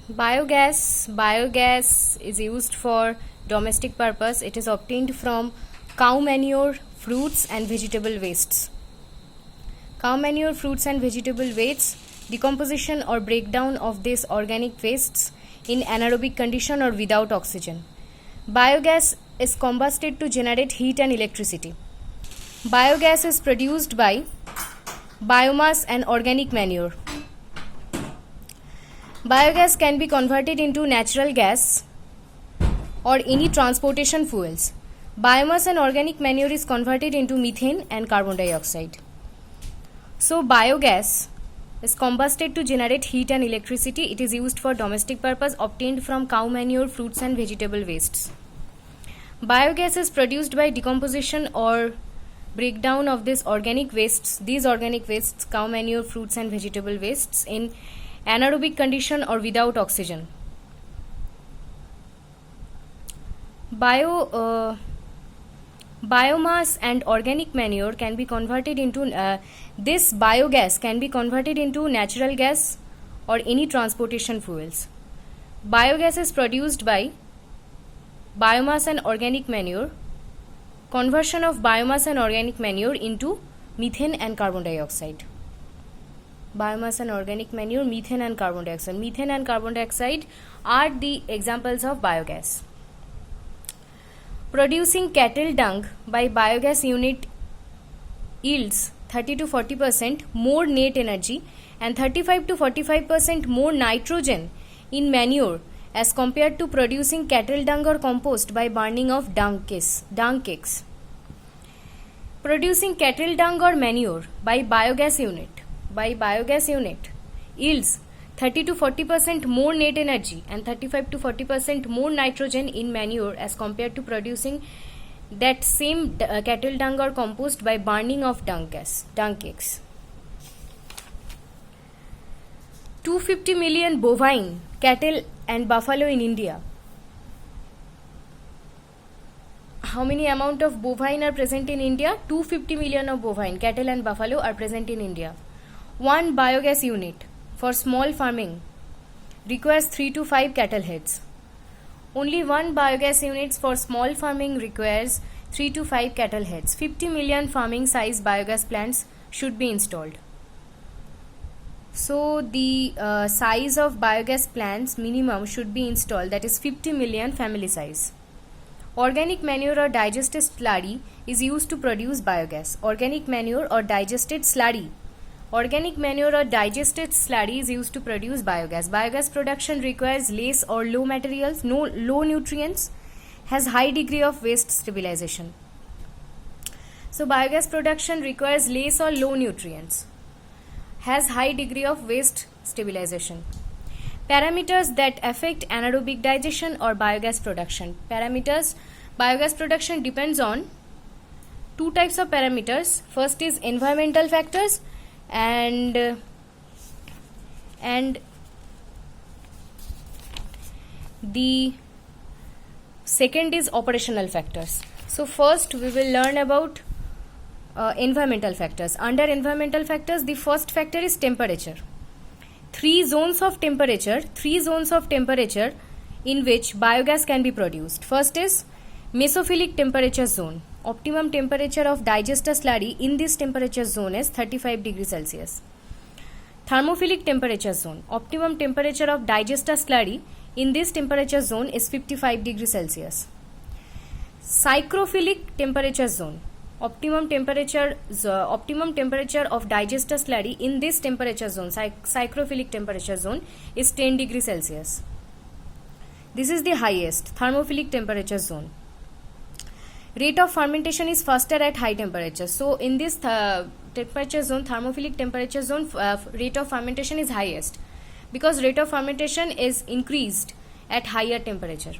Biogas is used for domestic purpose. It is obtained from cow manure, fruits and vegetable wastes. Cow manure, fruits and vegetable wastes, decomposition or breakdown of these organic wastes in anaerobic condition or without oxygen. Biogas is combusted to generate heat and electricity. Biogas is produced by biomass and organic manure. Biogas can be converted into natural gas or any transportation fuels. Biomass and organic manure is converted into methane and carbon dioxide. So biogas is combusted to generate heat and electricity. It is used for domestic purpose, obtained from cow manure, fruits and vegetable wastes. Biogas is produced by decomposition or breakdown of these organic wastes, cow manure, fruits and vegetable wastes, in anaerobic condition or without oxygen. Biomass and organic manure can be converted into this biogas can be converted into natural gas or any transportation fuels. Biogas is produced by biomass and organic manure, conversion of biomass and organic manure into methane and carbon dioxide. Biomass and organic manure, methane and carbon dioxide. Methane and carbon dioxide are the examples of biogas. Producing cattle dung by biogas unit yields 30 to 40% more net energy and 35 to 45% more nitrogen in manure as compared to producing cattle dung or compost by burning of dung cakes. Producing cattle dung or manure by biogas unit yields 30 to 40% more net energy and 35 to 40% more nitrogen in manure as compared to producing that same cattle dung or compost by burning of dung cakes. 250 million bovine, cattle and buffalo in India. How many amount of bovine are present in India? 250 million of bovine, cattle and buffalo are present in India. One biogas unit for small farming requires 3 to 5 cattle heads. Only one biogas unit for small farming requires 3 to 5 cattle heads. 50 million farming size biogas plants should be installed. So the size of biogas plants minimum should be installed, that is 50 million family size. Organic manure or digested slurry is used to produce biogas. Organic manure or digested slurry is used to produce biogas. Biogas production requires less or low materials, low nutrients, has high degree of waste stabilization. So biogas production requires less or low nutrients, has high degree of waste stabilization. Parameters that affect anaerobic digestion or biogas production. Biogas production depends on two types of parameters. First is environmental factors and the second is operational factors. So first we will learn about environmental factors. Under environmental factors, the first factor is temperature. Three zones of temperature in which biogas can be produced. First is mesophilic temperature zone. Optimum temperature of digester slurry in this temperature zone is 35 degrees Celsius. Thermophilic temperature zone. Optimum temperature of digester slurry in this temperature zone is 55 degrees Celsius. Psychrophilic temperature zone. Optimum temperature of digester slurry in this temperature zone, psychrophilic temperature zone, is 10 degrees Celsius. This is the highest thermophilic temperature zone. Rate of fermentation is faster at high temperature. So in this temperature zone, thermophilic temperature zone, rate of fermentation is highest because rate of fermentation is increased at higher temperature.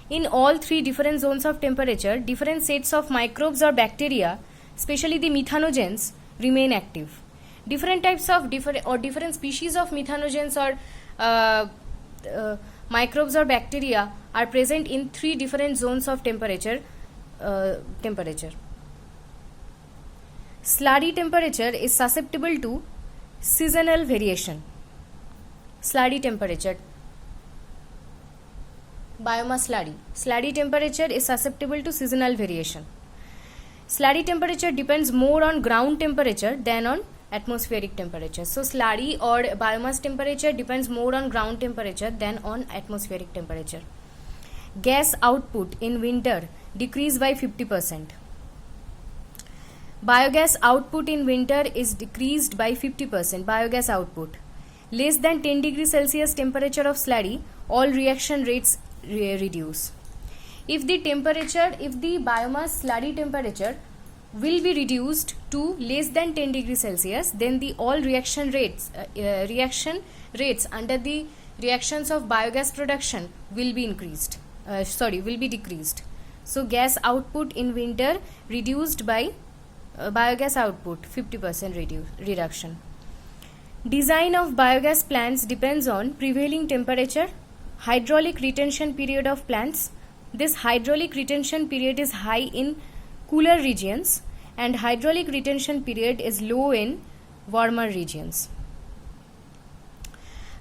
In all three different zones of temperature, different sets of microbes or bacteria, especially the methanogens, remain active. Different types of different species of methanogens or microbes or bacteria are present in three different zones of temperature. Slurry temperature is susceptible to seasonal variation. Slurry temperature. Biomass slurry. Slurry temperature is susceptible to seasonal variation. Slurry temperature depends more on ground temperature than on atmospheric temperature. So slurry or biomass temperature depends more on ground temperature than on atmospheric temperature. Gas output in winter decreased by 50%. Biogas output in winter is decreased by 50%. Biogas output. Less than 10 degrees Celsius temperature of slurry, all reaction rates reduce. If the biomass slurry temperature will be reduced to less than 10 degrees Celsius, then the all reaction rates under the reactions of biogas production will be decreased. So gas output in winter reduced by biogas output 50% reduction. Design of biogas plants depends on prevailing temperature, hydraulic retention period of plants. This hydraulic retention period is high in cooler regions and hydraulic retention period is low in warmer regions.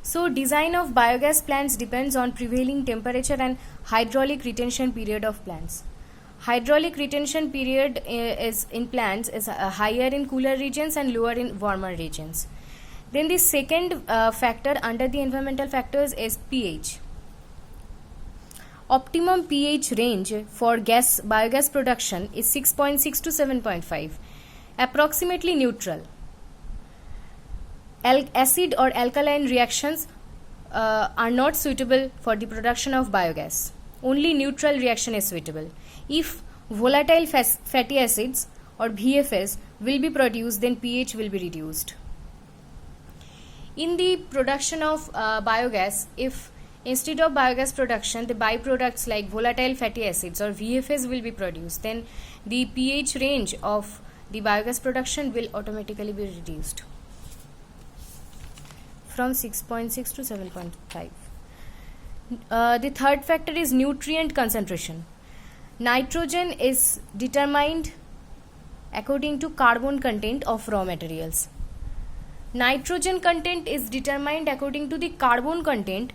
So design of biogas plants depends on prevailing temperature and hydraulic retention period of plants. Hydraulic retention period in plants is higher in cooler regions and lower in warmer regions. Then the second factor under the environmental factors is pH. Optimum pH range for biogas production is 6.6 to 7.5, approximately neutral. Acid or alkaline reactions are not suitable for the production of biogas. Only neutral reaction is suitable. If volatile fatty acids or VFS will be produced, then pH will be reduced. In the production of biogas, if instead of biogas production the byproducts like volatile fatty acids or VFS will be produced, then the pH range of the biogas production will automatically be reduced from 6.6 to 7.5. The third factor is nutrient concentration. Nitrogen is determined according to carbon content of raw materials. Nitrogen content is determined according to the carbon content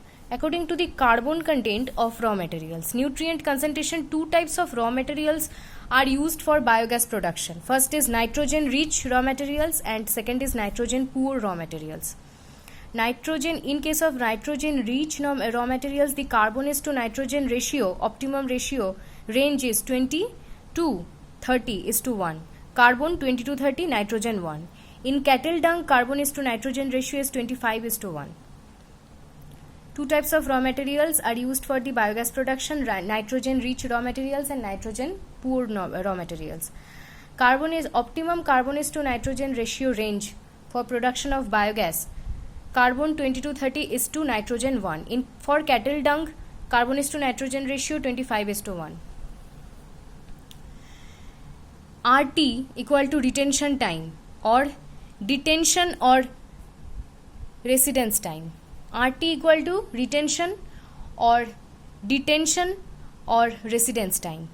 of raw materials. Nutrient concentration, two types of raw materials are used for biogas production. First is nitrogen rich raw materials and second is nitrogen poor raw materials. In case of nitrogen rich raw materials, the carbon is to nitrogen ratio, optimum ratio range is 20 to 30 is to 1. Carbon 20 to 30, nitrogen 1. In cattle dung, carbon is to nitrogen ratio is 25 is to 1. Two types of raw materials are used for the biogas production, nitrogen rich raw materials and nitrogen poor raw materials. Optimum carbon is to nitrogen ratio range for production of biogas. Carbon 20 to 30 is to nitrogen 1. For cattle dung, carbon is to nitrogen ratio 25 is to 1. RT equal to retention time or detention or residence time. RT equal to retention or detention or residence time.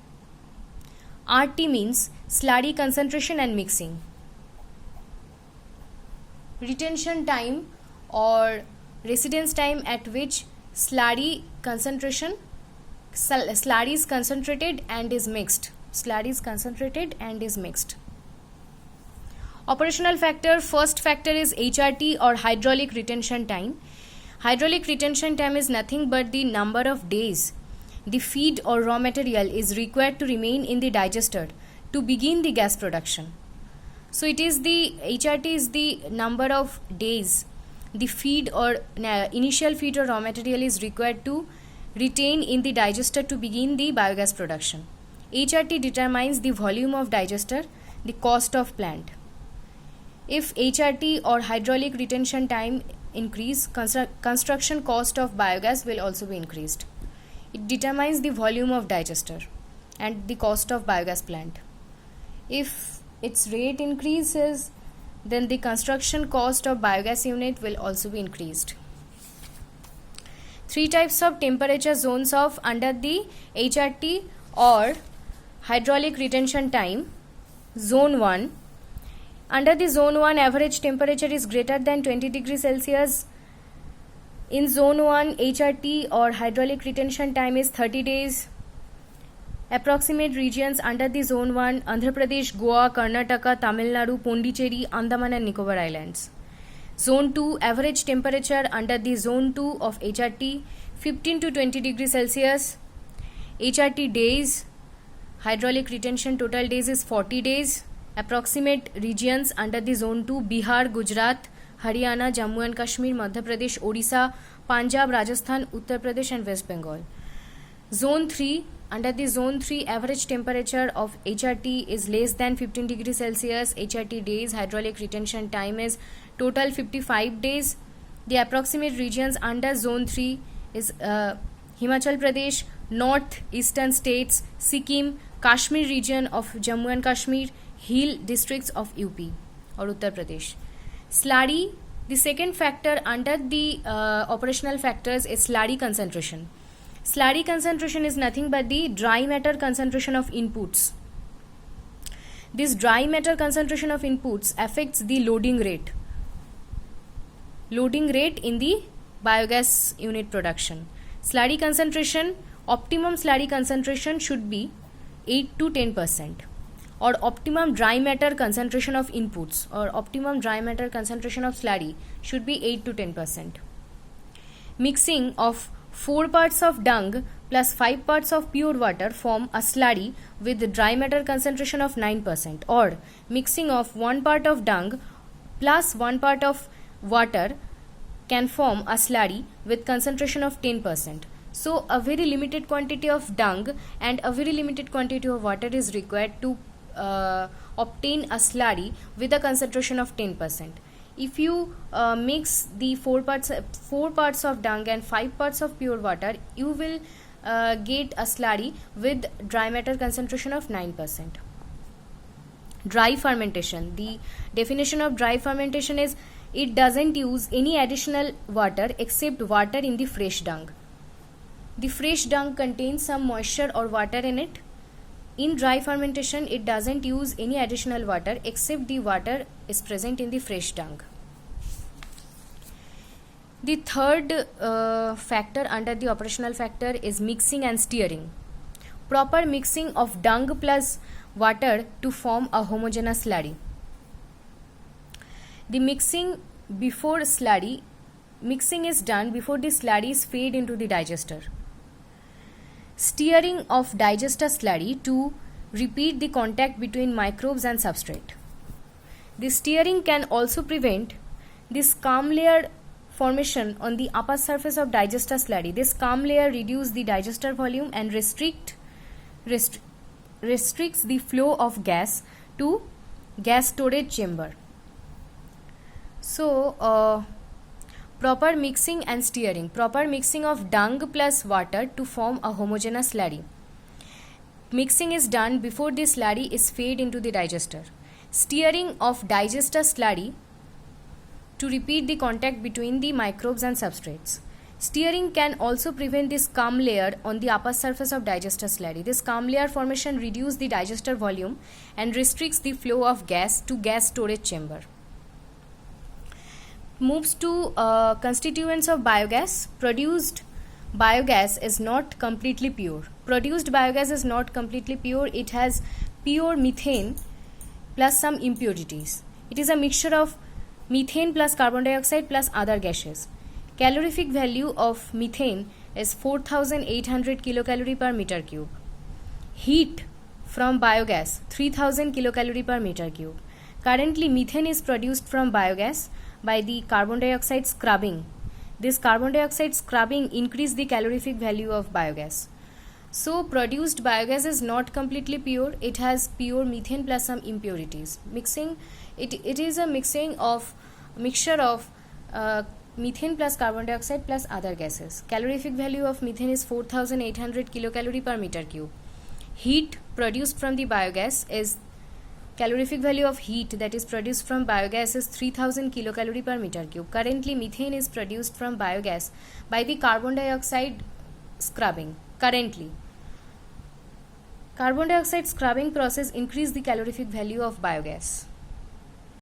RT means slurry concentration and mixing. Retention time or residence time at which slurry is concentrated and is mixed. Operational factor, first factor is HRT or hydraulic retention time. Hydraulic retention time is nothing but the number of days the feed or raw material is required to remain in the digester to begin the gas production. So it is the HRT is the number of days the feed or initial feed or raw material is required to retain in the digester to begin the biogas production. HRT determines the volume of digester, the cost of plant. If HRT or hydraulic retention time increase, construction cost of biogas will also be increased. It determines the volume of digester and the cost of biogas plant. If its rate increases, then the construction cost of biogas unit will also be increased. Three types of temperature zones of under the HRT or hydraulic retention time. Zone 1. Under the zone 1, average temperature is greater than 20 degrees Celsius In zone 1, HRT or hydraulic retention time is 30 days. Approximate regions under the zone 1: Andhra Pradesh, Goa, Karnataka, Tamil Nadu, Pondicherry, Andaman and Nicobar Islands. Zone 2, average temperature under the zone 2 of HRT 15 to 20 degrees Celsius. HRT days, hydraulic retention total days is 40 days. Approximate regions under the zone 2: Bihar, Gujarat, Haryana, Jammu and Kashmir, Madhya Pradesh, Odisha, Punjab, Rajasthan, Uttar Pradesh and West Bengal. Zone 3, under the zone 3, average temperature of HRT is less than 15 degrees Celsius. HRT days, hydraulic retention time is total 55 days. The approximate regions under zone 3 is Himachal Pradesh, north eastern states, Sikkim, Kashmir region of Jammu and Kashmir, hill districts of UP or Uttar Pradesh. Slurry, the second factor under the operational factors is slurry concentration. Slurry concentration is nothing but the dry matter concentration of inputs. This dry matter concentration of inputs affects the loading rate. Loading rate in the biogas unit production. Slurry concentration, optimum slurry concentration should be 8 to 10%, or optimum dry matter concentration of inputs or optimum dry matter concentration of slurry should be 8 to 10%. Mixing of 4 parts of dung plus 5 parts of pure water form a slurry with dry matter concentration of 9%, or mixing of 1 part of dung plus 1 part of water can form a slurry with concentration of 10%. So a very limited quantity of dung and a very limited quantity of water is required to obtain a slurry with a concentration of 10%. If you mix the 4 parts of dung and 5 parts of pure water, you will get a slurry with dry matter concentration of 9%. Dry fermentation. The definition of dry fermentation is it doesn't use any additional water except water in the fresh dung. The fresh dung contains some moisture or water in it. In dry fermentation, it doesn't use any additional water except the water is present in the fresh dung. The third factor under the operational factor is mixing and stirring. Proper mixing of dung plus water to form a homogeneous slurry. The mixing is done before the slurry is fed into the digester. Stirring of digester slurry to repeat the contact between microbes and substrate. The stirring can also prevent the scum layer formation on the upper surface of digester slurry. This scum layer reduces the digester volume and restricts the flow of gas to gas storage chamber. So, proper mixing and stirring. Proper mixing of dung plus water to form a homogeneous slurry. Mixing is done before the slurry is fed into the digester. Stirring of digester slurry to repeat the contact between the microbes and substrates. Stirring can also prevent the scum layer on the upper surface of digester slurry. This scum layer formation reduces the digester volume and restricts the flow of gas to gas storage chamber. Moves to constituents of biogas. Produced biogas is not completely pure. Produced biogas is not completely pure. It has pure methane plus some impurities. It is a mixture of methane plus carbon dioxide plus other gases. Calorific value of methane is 4,800 kilocalorie per meter cube. Heat from biogas 3,000 kilocalorie per meter cube. Currently, methane is produced from biogas by the carbon dioxide scrubbing. This carbon dioxide scrubbing increases the calorific value of biogas. So, produced biogas is not completely pure. It has pure methane plus some impurities. It is a mixture of methane plus carbon dioxide plus other gases. Calorific value of methane is 4,800 kilocalorie per meter cube. Heat produced from the biogas is calorific value of heat that is produced from biogas is 3000 kilocalorie per meter cube. Currently, methane is produced from biogas by the carbon dioxide scrubbing. Currently, carbon dioxide scrubbing process increase the calorific value of biogas.